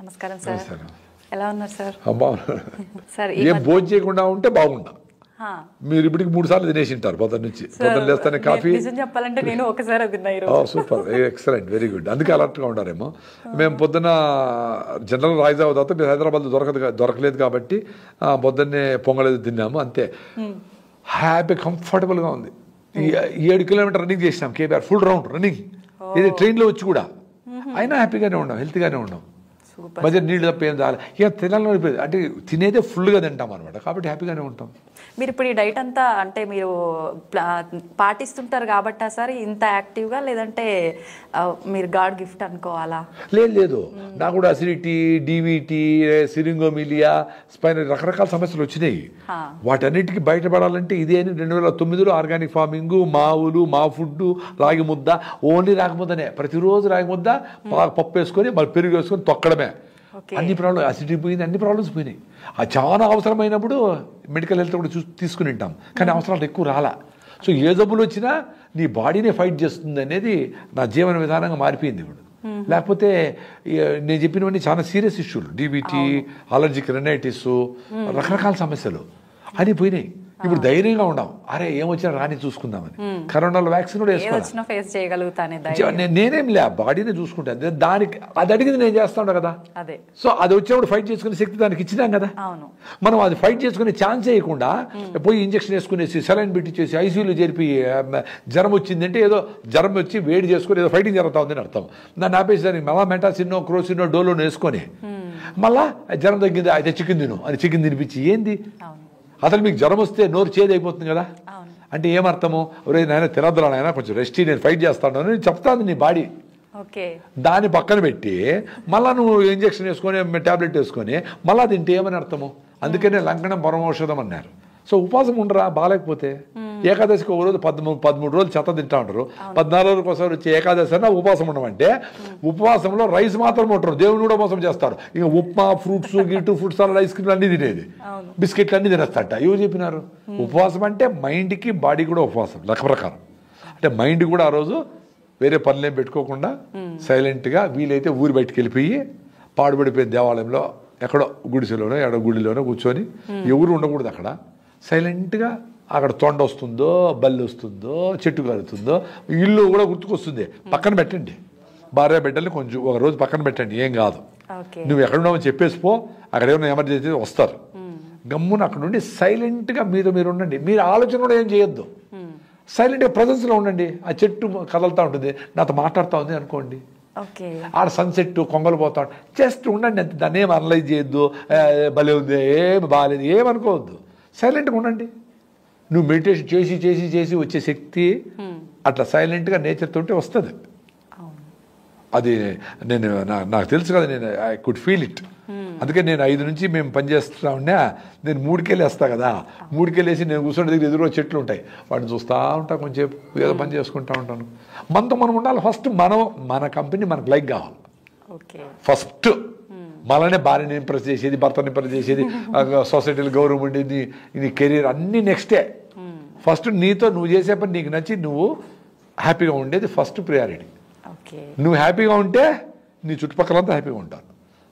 నమస్కారం సార్. ఎలా ఉన్నారు సార్? సార్ ఏం భోజనం చేయకుండా ఉంటే బాగుండా. మీరు ఇప్పటికి 3 సార్లు తినేసి ఉంటారు పొద్దున్న నుంచి. పొద్దున్న లేస్తానే కాఫీ. నిజం చెప్పాలంటే నేను ఒకసారి తిన్నా. Super, excellent, very good. అందుకే అలర్ట్గా ఉంటారేమో. మేము పొద్దున్న జనరల్ రైజ్ అవుతా మీరు హైదరాబాద్ దొరకలేదు కాబట్టి పొద్దున్నే పొంగలేదు తిన్నాము అంతే. హ్యాపీ కంఫర్టబుల్గా ఉంది. 7 కిలోమీటర్ రన్నింగ్ చేసినాం కేబీఆర్ ఫుల్ రౌండ్ రన్నింగ్. ఇది ట్రైన్లో వచ్చి కూడా అయినా హ్యాపీగానే ఉన్నాం, హెల్త్గానే ఉన్నాం. మధ్య నీళ్ళు తప్ప ఏం చాలు. ఇక తినాలని అంటే తినేదే ఫుల్గా తింటాం అనమాట, కాబట్టి హ్యాపీగానే ఉంటాం. మీరు ఇప్పుడు ఈ డైట్ అంతా అంటే మీరు పాటిస్తుంటారు కాబట్టి సార్ ఇంత యాక్టివ్గా, లేదంటే మీరు గాడ్ గిఫ్ట్ అనుకోవాలా? లేదు, నాకు కూడా అసిడిటీ, డివిటీ, సిరింగోమిలియా, స్పైన్ రకరకాల సమస్యలు వచ్చినాయి. వాటన్నిటికీ బయటపడాలంటే ఇదే 2009లో ఆర్గానిక్ ఫార్మింగ్, మా ఊలు, మా ఫుడ్, రాగి ముద్ద, ఓన్లీ రాగి ముద్దనే ప్రతిరోజు రాగి ముద్ద పప్పు వేసుకొని మళ్ళీ పెరుగు వేసుకొని తొక్కడమే. అన్ని ప్రాబ్లమ్స్, అసిడిటీ పోయింది, అన్ని ప్రాబ్లమ్స్ పోయినాయి. అది చాలా అవసరమైనప్పుడు మెడికల్ హెల్త్ కూడా తీసుకుని ఉంటాం, కానీ అవసరాలు ఎక్కువ రాలా. సో ఏ జబ్బులు వచ్చినా నీ బాడీనే ఫైట్ చేస్తుంది అనేది నా జీవన విధానంగా మారిపోయింది ఇప్పుడు. లేకపోతే నేను చెప్పినవన్నీ చాలా సీరియస్ ఇష్యూలు, డిబిటీ, అలర్జిక్ రైనైటిస్, రకరకాల సమస్యలు అని పోయినాయి. ఇప్పుడు ధైర్యంగా ఉన్నాం, అరే ఏమొచ్చినా రాని చూసుకుందామని. కరోనాలో వ్యాక్సిన్ కూడా వేసుకున్నాను, నేనేం లే బాడీనే చూసుకుంటాను. దానికి అది అడిగింది నేను చేస్తా ఉన్నా కదా. సో అది వచ్చినప్పుడు ఫైట్ చేసుకునే శక్తి దానికి ఇచ్చినాం కదా. మనం అది ఫైట్ చేసుకునే ఛాన్స్ చేయకుండా పోయి ఇంజక్షన్ వేసుకునేసి సెలైన్ పెట్టించేసి ఐసీయూలో చేరిపి జ్వరం వచ్చిందంటే ఏదో జ్వరం వచ్చి వేడి చేసుకుని ఏదో ఫైటింగ్ జరుగుతా ఉందని అర్థం. దాన్ని ఆపేసి దానికి మళ్ళా మెటాసిన్నో, క్రోసిన్నో, డోలోనో వేసుకొని మళ్ళా జ్వరం తగ్గింది అయితే చికెన్ తిను అని చికెన్ తినిపించి ఏంది అసలు మీకు జ్వరం వస్తే నోరు చేదు అయిపోతుంది కదా. అంటే ఏమర్థము, ఒరే నాయన తినద్దురా నాయన కొంచెం రెస్ట్, నేను ఫైట్ చేస్తాను అని చెప్తాను నీ బాడీ. దాన్ని పక్కన పెట్టి మళ్ళీ నువ్వు ఇంజక్షన్ వేసుకొని టాబ్లెట్ వేసుకొని మళ్ళీ తింటే ఏమని అర్థము. అందుకనే లంకనం పరమౌషధం అన్నారు. సో ఉపవాసం ఉండరా బాగాలేకపోతే. ఏకాదశికి ఒక రోజు 13 రోజులు చెత్త తింటా ఉంటారు, 14 రోజులకు ఒకసారి వచ్చి ఏకాదశి అన్న ఉపవాసం ఉండమంటే ఉపవాసంలో రైస్ మాత్రం ఉంటారు, దేవుని కూడా మోసం చేస్తారు. ఇక ఉప్మా, ఫ్రూట్స్, గిట్టు ఫ్రూట్స్, ఐస్ క్రీమ్లు అన్నీ తినేది, బిస్కెట్లు అన్నీ తినేస్తాట. ఎవరు చెప్పినారు? ఉపవాసం అంటే మైండ్కి బాడీ కూడా ఉపవాసం లెక్క ప్రకారం. అంటే మైండ్ కూడా ఆ రోజు వేరే పనులేం పెట్టుకోకుండా సైలెంట్గా వీలైతే ఊరి బయటికి వెళ్ళిపోయి పాడుపడిపోయిన దేవాలయంలో ఎక్కడో గుడిసెలోనో ఎక్కడో గుడిలోనో కూర్చొని, ఎవరు ఉండకూడదు అక్కడ, సైలెంట్గా అక్కడ తొండ వస్తుందో, బల్లి వస్తుందో, చెట్టు కలుతుందో, ఇల్లు కూడా గుర్తుకొస్తుంది, పక్కన పెట్టండి. భార్య బిడ్డల్ని కొంచెం ఒక రోజు పక్కన పెట్టండి, ఏం కాదు. నువ్వు ఎక్కడున్నావో చెప్పేసిపో, అక్కడ ఏమైనా ఎమర్జెన్సీ వస్తారు. గమ్మున అక్కడ నుండి సైలెంట్గా మీరు ఉండండి. మీరు ఆలోచన కూడా ఏం చేయొద్దు, సైలెంట్గా ప్రజెన్స్లో ఉండండి. ఆ చెట్టు కదలుతూ ఉంటుంది, నాతో మాట్లాడుతూ ఉంది అనుకోండి, ఆడ సన్సెట్ కొంగలు పోతా ఉంటుంది, జస్ట్ ఉండండి అంతే. దాన్ని ఏం అనలైజ్ చేయొద్దు, భలే ఉంది, ఏమి బాగాలేదు, ఏమనుకోవద్దు, సైలెంట్గా ఉండండి. నువ్వు మెడిటేషన్ చేసి చేసి చేసి వచ్చే శక్తి అట్లా సైలెంట్గా నేచర్తో వస్తుంది. అది నాకు తెలుసు కదా, నేను ఐ కుడ్ ఫీల్ ఇట్. అందుకే నేను 5 నుంచి మేము పనిచేస్తూ ఉన్నా, నేను 3కెళ్ళి వేస్తా కదా, 3కెళ్ళి వేసి నేను కూర్చుంటే దగ్గర ఎదురు చెట్లు ఉంటాయి, వాటిని చూస్తూ ఉంటా, కొంచెం ఏదో పని చేసుకుంటూ ఉంటాను. మనతో మనం ఉండాలి. ఫస్ట్ మన కంపెనీ మనకు లైక్ కావాలి. ఫస్ట్ మననే భార్యని ఇంప్రెస్ చేసేది, భర్తని ఇంప్రెస్ చేసేది, సొసైటీలో గౌరవం ఉండేది, నీ కెరీర్ అన్నీ నెక్స్టే. ఫస్ట్ నీతో నువ్వు చేసే పని నీకు నచ్చి నువ్వు హ్యాపీగా ఉండేది ఫస్ట్ ప్రియారిటీ. నువ్వు హ్యాపీగా ఉంటే నీ చుట్టుపక్కలంతా హ్యాపీగా ఉంటారు.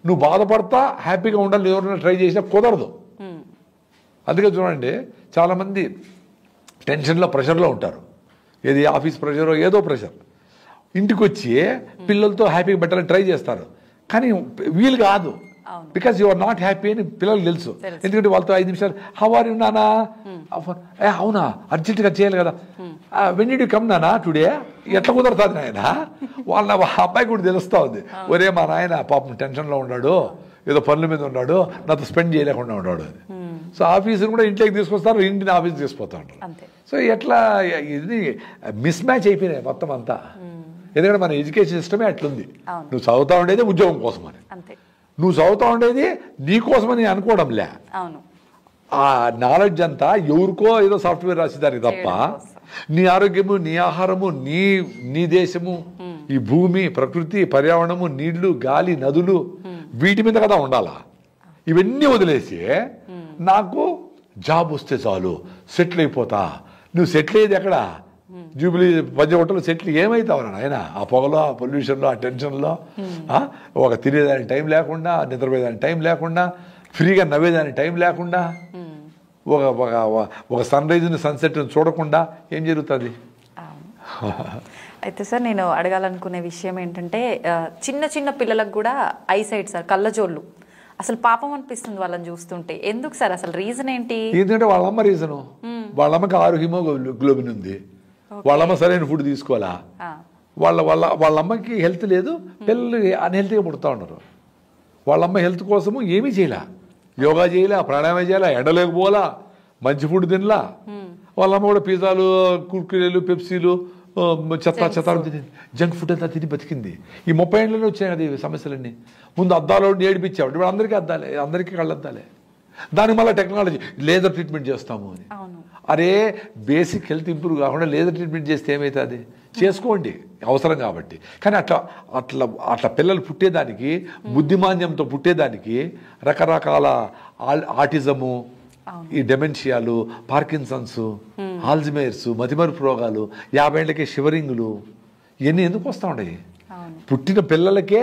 నువ్వు బాధపడతా హ్యాపీగా ఉండాలి ఎవరైనా ట్రై చేసినా కుదరదు. అందుకే చూడండి, చాలామంది టెన్షన్లో, ప్రెషర్లో ఉంటారు. ఏది ఆఫీస్ ప్రెషరో ఏదో ప్రెషర్, ఇంటికి వచ్చి పిల్లలతో హ్యాపీగా పెట్టాలని ట్రై చేస్తారు, కానీ వీలు కాదు. Because you are not happy అని పిల్లలకు తెలుసు. ఎందుకంటే వాళ్ళతో 5 నిమిషాలు హౌ ఆర్ యు నానా, అవునా అర్జెంటుగా చేయాలి కదా, వెన్ డిడ్ యు కమ్ నానా టుడే, ఎట్లా కుదరుతుంది నాయన. వాళ్ళ అబ్బాయి కూడా తెలుస్తూ ఉంది, ఒరే మా నాయన పాపం టెన్షన్లో ఉన్నాడు, ఏదో పనుల మీద ఉన్నాడు, నాతో స్పెండ్ చేయలేకుండా ఉన్నాడు అని. సో ఆఫీసుని కూడా ఇంట్లోకి తీసుకొస్తారు, ఇంటిని ఆఫీస్కి తీసుకుపోతా ఉంటారు. సో ఎట్లా ఇది మిస్ మ్యాచ్ అయిపోయినాయి మొత్తం అంతా. ఎందుకంటే మన ఎడ్యుకేషన్ సిస్టమే అట్లుంది. నువ్వు చదువుతా ఉండేది ఉద్యోగం కోసం అని, నువ్వు చదువుతా ఉండేది నీ కోసమని అనుకోవడంలే. ఆ నాలెడ్జ్ అంతా ఎవరికో ఏదో సాఫ్ట్వేర్ రాసేదానికి తప్ప, నీ ఆరోగ్యము, నీ ఆహారము, నీ దేశము, ఈ భూమి, ప్రకృతి, పర్యావరణము, నీళ్లు, గాలి, నదులు, వీటి మీద కదా ఉండాలా. ఇవన్నీ వదిలేసి నాకు జాబ్ వస్తే చాలు సెటిల్ అయిపోతా. నువ్వు సెటిల్ అయ్యేది ఎక్కడ? జూబిలీ పంచగొట్టలు సెట్లు ఏమవుతావు ఆయన ఆ పొగలో, ఆ పొల్యూషన్లో, ఆ టెన్షన్లో, ఒక తినేదానికి టైం లేకుండా, నిద్రపోయేదానికి టైం లేకుండా, ఫ్రీగా నవ్వేదానికి టైం లేకుండా, ఒక సన్ రైజ్ని సన్సెట్ని చూడకుండా ఏం జరుగుతుంది? అయితే సార్ నేను అడగాలనుకునే విషయం ఏంటంటే చిన్న చిన్న పిల్లలకు కూడా ఐసైట్ సార్, కళ్ళజోళ్ళు, అసలు పాపం అనిపిస్తుంది వాళ్ళని చూస్తుంటే. ఎందుకు సార్ అసలు రీజన్ ఏంటి? ఎందుకంటే వాళ్ళమ్మ రీజను, వాళ్ళమ్మకి 6 హిమోగ్లోబిన్ ఉంది, వాళ్ళమ్మ సరైన ఫుడ్ తీసుకోవాలా, వాళ్ళమ్మకి హెల్త్ లేదు, పిల్లలు అన్హెల్తీగా పుడుతూ ఉన్నారు. వాళ్ళమ్మ హెల్త్ కోసము ఏమీ చేయలే, యోగా చేయలే, ప్రాణాయామం చేయలే, ఎండలోకి పోలా, మంచి ఫుడ్ తినలా. వాళ్ళమ్మ కూడా పిజ్జాలు, కుర్కురేలు, పెప్సీలు, చెత్త తిని, జంక్ ఫుడ్ అంతా తిని బతికింది. ఈ 30 ఏళ్ళలో వచ్చాయి కదా ఈ సమస్యలన్నీ. ముందు అద్దాలు ఏడిపించాడు, ఇప్పుడు అందరికీ అద్దాలే, అందరికీ కళ్ళద్దాలే. దానికి మళ్ళీ టెక్నాలజీ, లేజర్ ట్రీట్మెంట్ చేస్తాము అని. అరే బేసిక్ హెల్త్ ఇంప్రూవ్ కాకుండా లేజర్ ట్రీట్మెంట్ చేస్తే ఏమవుతుంది? చేసుకోండి అవసరం కాబట్టి. కానీ అట్లా పిల్లలు పుట్టేదానికి, బుద్ధిమాంద్యంతో పుట్టేదానికి రకరకాల ఆటిజము, ఈ డెమెన్షియాలు, పార్కిన్సన్స్, ఆల్జిమేర్స్, మతిమరుపు రోగాలు, 50 ఏళ్ళకే షివరింగ్లు, ఇవన్నీ ఎందుకు వస్తూ ఉన్నాయి? పుట్టిన పిల్లలకే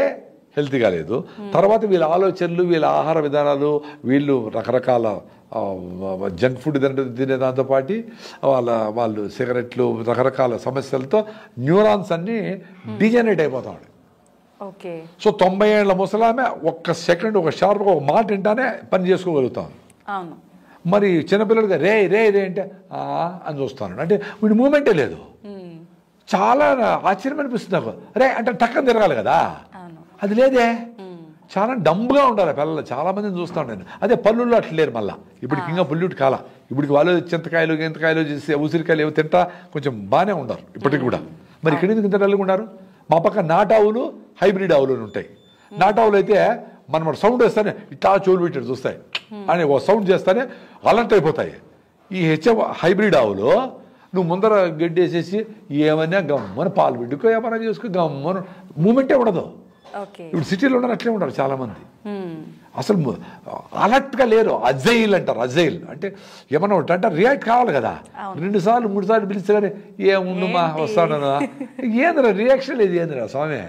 హెల్తీగా లేదు, తర్వాత వీళ్ళ ఆలోచనలు, వీళ్ళ ఆహార విధానాలు, వీళ్ళు రకరకాల జంక్ ఫుడ్ తినే దాంతోపాటు వాళ్ళు సిగరెట్లు, రకరకాల సమస్యలతో న్యూరాన్స్ అన్నీ డిజనరేట్ అయిపోతా ఉన్నాయి. సో 90 ఏళ్ల ముసలామె ఒక్క సెకండ్, ఒక షార్ప్గా ఒక మాట వింటానే పని చేసుకోగలుగుతాం. మరి చిన్నపిల్లడిగా రే రే రే అంటే అని చూస్తాను, అంటే వీడి మూమెంటే లేదు. చాలా ఆశ్చర్యం అనిపిస్తుంది నాకు. రే అంటే టక్కన తిరగాలి కదా, అది లేదే. చాలా డంబ్గా ఉండాలి పిల్లలు. చాలా మందిని చూస్తూ ఉంటాను. అదే పళ్ళుల్లో అట్లా లేరు. మళ్ళీ ఇప్పటికి ఇంకా పొల్యూట్ కాల. ఇప్పటికి వాళ్ళు చింతకాయలు, గింతకాయలు చేసి ఉసిరికాయలు ఏవో తింటా కొంచెం బాగానే ఉన్నారు ఇప్పటికి కూడా. మరి ఇక్కడ ఎందుకు ఇంత డల్గా ఉన్నారు? మా పక్క నాటావులు, హైబ్రిడ్ ఆవులు ఉంటాయి. నాటావులు అయితే మనం సౌండ్ వేస్తానే ఇట్లా చోలు పెట్టాడు చూస్తాయి అని ఓ సౌండ్ చేస్తానే అలర్ట్ అయిపోతాయి. ఈ హైబ్రిడ్ ఆవులు నువ్వు ముందర గడ్డి వేసేసి ఏమైనా గమ్మని పాలు బిడ్డుకో ఏమైనా చేసుకో, గమ్మను మూమెంటే ఉండదు. ఇప్పుడు సిటీలో ఉన్నారు, అట్లే ఉంటారు చాలా మంది. అసలు అలర్ట్గా లేరు. అజైల్ అంటారు. అజైల్ అంటే ఏమన్నా ఒకటి అంటే రియాక్ట్ కావాలి కదా. 2 సార్లు 3 సార్లు పిలిస్తే కానీ ఏముందమ్మా వస్తానన్నా, ఏందిరా రియాక్షన్ లేదు, ఏందిరా స్వామి,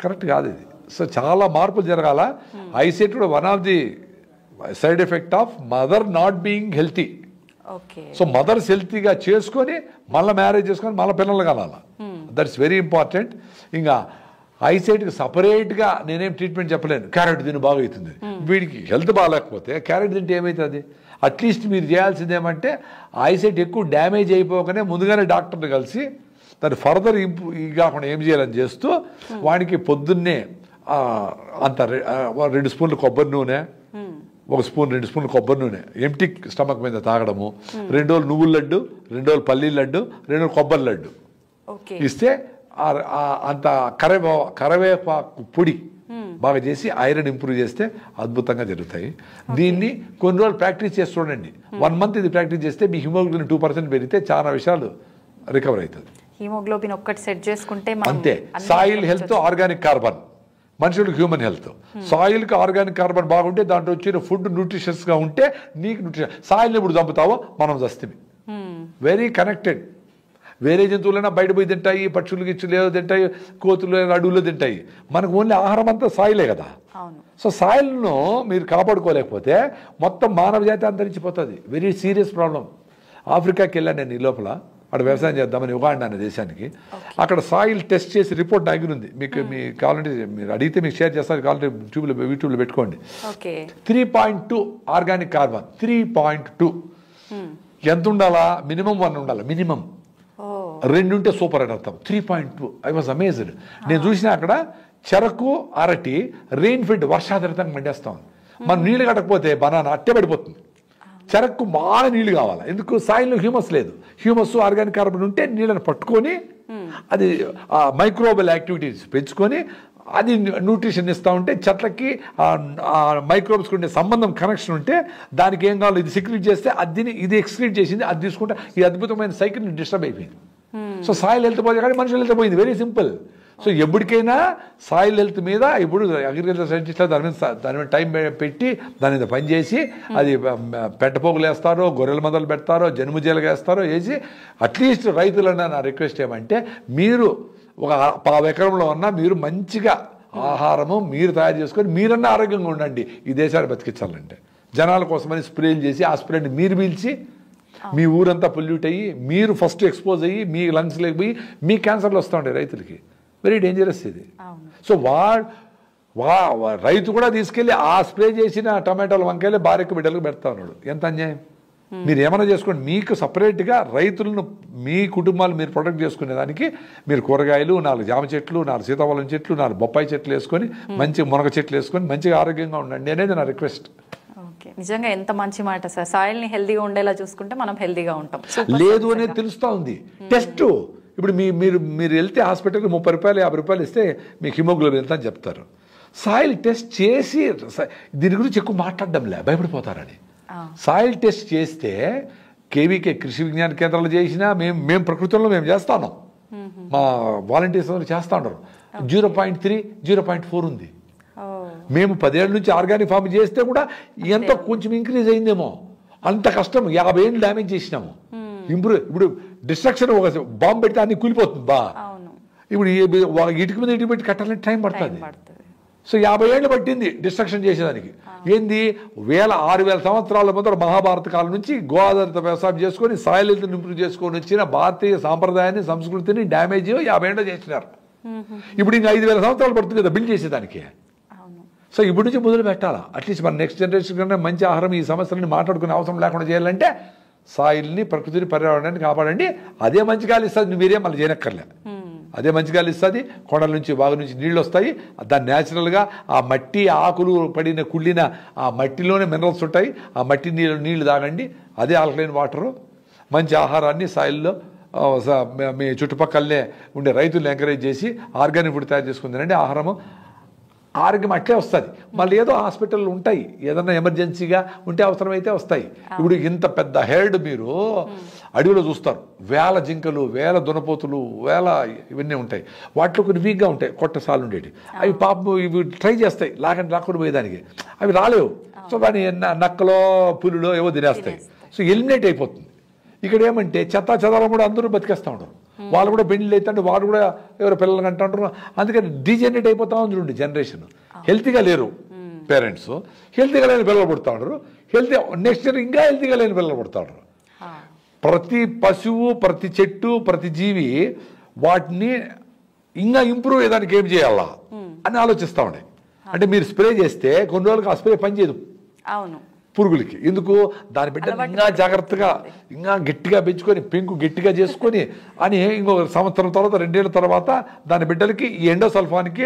కరెక్ట్ కాదు ఇది. సో చాలా మార్పులు జరగాల. ఐసెట్ కూడా one of the side effect of mother not being healthy. So mothers హెల్తీగా చేసుకొని మళ్ళీ మ్యారేజ్ చేసుకొని మళ్ళీ పిల్లలు కనాల. That's very important. ఇంకా ఐసైట్కి సపరేట్గా నేనేం ట్రీట్మెంట్ చెప్పలేను. క్యారెట్ తిని బాగా అవుతుంది. వీడికి హెల్త్ బాగాలేకపోతే క్యారెట్ తింటే ఏమవుతుంది? అట్లీస్ట్ మీరు చేయాల్సింది ఏమంటే ఐసైట్ ఎక్కువ డ్యామేజ్ అయిపోకనే ముందుగానే డాక్టర్ని కలిసి దాన్ని ఫర్దర్ కాకుండా ఏం చేయాలని చేస్తూ వాడికి పొద్దున్నే అంత 2 స్పూన్లు కొబ్బరి నూనె, 1 స్పూన్ 2 స్పూన్లు కొబ్బరి నూనె ఎంప్టీ స్టమక్ మీద తాగడము, 2 రోజులు నువ్వుల లడ్డు, 2 రోజులు పల్లీల లడ్డు, 2 రోజులు కొబ్బరి లడ్డు ఇస్తే అంత కరివేపాకు పొడి బాగా చేసి ఐరన్ ఇంప్రూవ్ చేస్తే అద్భుతంగా జరుగుతాయి. దీన్ని కొన్ని రోజులు ప్రాక్టీస్ చేసి చూడండి. 1 మంత్ ఇది ప్రాక్టీస్ చేస్తే మీ హిమోగ్లోబిన్ 2% పెరిగితే చాలా విషయాలు రికవర్ అవుతుంది. హిమోగ్లోబిన్ ఒక్కటి సెట్ చేసుకుంటే అంతే. సాయిల్ హెల్త్, ఆర్గానిక్ కార్బన్, మనుషులకు హ్యూమన్ హెల్త్. సాయిల్కి ఆర్గానిక్ కార్బన్ బాగుంటే దాంట్లో వచ్చిన ఫుడ్ న్యూట్రిషన్స్గా ఉంటే నీకు న్యూట్రిషన్. సాయిల్ని ఇప్పుడు చంపుతావో మనం చస్తాం. Very connected. వేరే జంతువులైనా బయట పోయి తింటాయి, పక్షులు గిచ్చులు ఏదో తింటాయి, కోతులు అడవుల్లో తింటాయి. మనకు ఓన్లీ ఆహారం అంతా సాయిలే కదా. సో సాయిల్ను మీరు కాపాడుకోలేకపోతే మొత్తం మానవ జాతి అంతరించిపోతుంది. Very serious problem. ఆఫ్రికాకి వెళ్ళాను నేను ఈ లోపల, అక్కడ వ్యవసాయం చేద్దామని ఉగాండా అనే దేశానికి. అక్కడ సాయిల్ టెస్ట్ చేసి రిపోర్ట్ ఉంది. మీకు కావాలంటే మీరు అడిగితే మీకు షేర్ చేస్తారు, కావాలంటే యూట్యూబ్లో పెట్టుకోండి. 3.2 ఆర్గానిక్ కార్బన్. 3.2 ఎంత ఉండాలా? మినిమం 1 ఉండాలి. మినిమం 2 ఉంటే సూపర్ అని అర్థం. 3.2 ఐ వాజ్ అమేజ్డ్. నేను చూసిన అక్కడ చెరకు, అరటి రెయిన్ ఫెడ్ వర్షాధారితంగా మండేస్తాం. మనం నీళ్ళు కట్టకపోతే బనానా అట్టే పడిపోతుంది. చెరకు బాగా నీళ్ళు కావాలి. ఎందుకు? సాయిల్లో హ్యూమస్ లేదు. హ్యూమస్, ఆర్గానిక్ కార్బన్ ఉంటే నీళ్ళని పట్టుకొని అది మైక్రోబల్ యాక్టివిటీస్ పెంచుకొని అది న్యూట్రిషన్ ఇస్తూ ఉంటే చెట్లకి మైక్రోబ్స్కి ఉండే సంబంధం, కనెక్షన్ ఉంటే దానికి ఏం కావాలో ఇది సెక్రీట్ చేస్తే ఇది ఎక్స్క్రీట్ చేసింది, అది తీసుకుంటే ఈ అద్భుతమైన సైకిల్ని డిస్టర్బ్ అయిపోయింది. సో సాయిల్ హెల్త్ పోయింది కానీ మనుషులు హెల్త్ పోయింది. Very simple. సో ఎప్పటికైనా సాయిల్ హెల్త్ మీద ఇప్పుడు అగ్రికల్చర్ సైంటిస్ట్లో దాని మీద టైం పెట్టి దాని మీద పనిచేసి అది పెట్టపోగులు వేస్తారో గొర్రెల మందలు పెడతారో జనుముజీలుగా వేస్తారో వేసి అట్లీస్ట్ రైతులన్నా నా రిక్వెస్ట్ ఏమంటే మీరు ఒక 1/2 ఎకరంలో ఉన్నా మీరు మంచిగా ఆహారము మీరు తయారు చేసుకొని మీరన్నా ఆరోగ్యంగా ఉండండి. ఈ దేశాన్ని బతికించాలంటే జనాల కోసమని స్ప్రేలు చేసి ఆ స్ప్రేని మీరు పీల్చి మీ ఊరంతా పొల్యూట్ అయ్యి మీరు ఫస్ట్ ఎక్స్పోజ్ అయ్యి మీ లంగ్స్లోకి పోయి మీ క్యాన్సర్లు వస్తూ ఉంటాయి రైతులకి. వెరీ డేంజరస్ ఇది. సో రైతు కూడా తీసుకెళ్ళి ఆ స్ప్రే చేసిన టమాటాలు వంకాయలు భార్యకు బిడ్డలకు పెడతా ఉన్నాడు. ఎంత అన్యాయం. మీరు ఏమైనా చేసుకోండి, మీకు సపరేట్గా రైతులను మీ కుటుంబాలు మీరు ప్రొటెక్ట్ చేసుకునే దానికి మీరు కూరగాయలు 4 జామ చెట్లు 4 సీతాఫలం చెట్లు 4 బొప్పాయి చెట్లు వేసుకొని మంచి మునగ చెట్లు వేసుకొని మంచిగా ఆరోగ్యంగా ఉండండి అనేది నా రిక్వెస్ట్. ఓకే, నిజంగా ఎంత మంచి మాట సార్. సాయిల్ని హెల్దీగా ఉండేలా చూసుకుంటే మనం హెల్దీగా ఉంటాం. లేదు అనేది తెలుస్తూ ఉంది. టెస్ట్ ఇప్పుడు మీరు వెళ్తే హాస్పిటల్కి 30 రూపాయలు 50 రూపాయలు ఇస్తే మీకు హిమోగ్లోబిన్ ఎంత అని చెప్తారు. సాయిల్ టెస్ట్ చేసి దీని గురించి ఎక్కువ మాట్లాడడంలే, భయపడిపోతారని. సాయిల్ టెస్ట్ చేస్తే కేవీకే కృషి విజ్ఞాన కేంద్రాలు చేసినా మేము ప్రకృతిలో మేము చేస్తాను, మా వాలంటీర్స్ చేస్తూ ఉంటారు. 0.3 0.4 ఉంది. మేము 10 ఏళ్ళ నుంచి ఆర్గానిక్ ఫార్మ్ చేస్తే కూడా ఎంతో కొంచెం ఇంక్రీజ్ అయిందేమో. అంత కష్టం 50 ఏళ్ళు డ్యామేజ్ చేసినాము. ఇప్పుడు డిస్ట్రక్షన్ ఒక బాంబు పెడితే అన్ని కూలిపోతుంది బా. ఇప్పుడు ఇటుక మీద ఇటుక పెట్టి కట్టాలంటే టైం పడుతుంది. సో 50 ఏళ్ళు పట్టింది డిస్ట్రక్షన్ చేసేదానికి. ఏంది 6,000 సంవత్సరాల ముందర మహాభారత కాలం నుంచి గోఆధారిత వ్యవసాయం చేసుకొని సాయిల్ హెల్త్ని ఇంప్రూవ్ చేసుకొని వచ్చిన భారతీయ సాంప్రదాయాన్ని సంస్కృతిని డ్యామేజ్ 50 ఏళ్ళు చేసినారు. ఇప్పుడు ఇంకా 5,000 సంవత్సరాలు పడుతుంది కదా బిల్డ్ చేసేదానికి. సో ఇప్పుడు నుంచి మొదలు పెట్టాలా. అట్లీస్ట్ మన నెక్స్ట్ జనరేషన్ కన్నా మంచి ఆహారం ఈ సమస్యలని మాట్లాడుకునే అవసరం లేకుండా చేయాలంటే సాయిల్ని ప్రకృతిని పర్యావరణాన్ని కాపాడండి. అదే మంచి గాలి ఇస్తుంది, మీరే మళ్ళీ చేయనక్కర్లే. అదే మంచి గాలి ఇస్తుంది, కొండల నుంచి బాగు నుంచి నీళ్ళు వస్తాయి. దాన్ని న్యాచురల్గా ఆ మట్టి ఆకులు పడిన కుళ్ళిన ఆ మట్టిలోనే మినరల్స్ ఉంటాయి. ఆ మట్టి నీళ్ళు తాగండి. అదే ఆల్కలైన్ వాటరు. మంచి ఆహారాన్ని సాయిల్లో మీ చుట్టుపక్కలనే ఉండే రైతులను ఎంకరేజ్ చేసి ఆర్గానిక్ ఫుడ్ తయారు చేసుకుందండి. ఆహారము ఆరోగ్యం అట్లే వస్తుంది. మళ్ళీ ఏదో హాస్పిటల్ ఉంటాయి, ఏదన్నా ఎమర్జెన్సీగా ఉంటే అవసరమైతే వస్తాయి. ఇప్పుడు ఇంత పెద్ద హెర్డ్ మీరు అడవిలో చూస్తారు, 1000 జింకలు 1000 దునపోతులు 1000 ఇవన్నీ ఉంటాయి. వాటిలో కొన్ని వీక్గా ఉంటాయి, కొట్టసాలు ఉండేవి. అవి పాపం ఇవి ట్రై చేస్తాయి లాక్కుని పోయేదానికి, అవి రాలేవు. సో దాని నక్కలో పులులో ఏవో తినేస్తాయి. సో ఎలిమినేట్ అయిపోతుంది. ఇక్కడ ఏమంటే చెదారం కూడా అందరూ బతికేస్తూ ఉంటారు. వాళ్ళు కూడా పెళ్ళిళ్ళు అవుతుంటే వాళ్ళు కూడా ఎవరో పిల్లలు అంటూ ఉంటారు. అందుకని డీజనరేట్ అయిపోతా ఉంది జనరేషన్. హెల్తీగా లేరు పేరెంట్స్, హెల్తీగా లేని పిల్లలు పుడతా ఉంటారు. నెక్స్ట్ ఇయర్ ఇంకా హెల్తీగా లేని పిల్లలు పుడతా ఉంటారు. ప్రతి పశువు ప్రతి చెట్టు ప్రతి జీవి వాటిని ఇంకా ఇంప్రూవ్ అయ్యేదానికి ఏం చేయాలా అని ఆలోచిస్తూ ఉండే. అంటే మీరు స్ప్రే చేస్తే కొన్ని రోజులకు ఆ స్ప్రే పనిచేయదు పురుగులకి. ఎందుకు దాని బిడ్డలు ఇంకా జాగ్రత్తగా ఇంకా గట్టిగా పెంచుకొని పెంకు గట్టిగా చేసుకొని అని ఇంకొక సంవత్సరం తర్వాత 2 ఏళ్ళ తర్వాత దాని బిడ్డలకి ఈ ఎండోసల్ఫాన్కి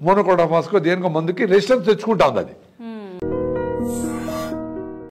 మోనోక్రోటోఫాస్కో దేనికో మందుకి రెసిస్టెన్స్ తెచ్చుకుంటా ఉంది. అది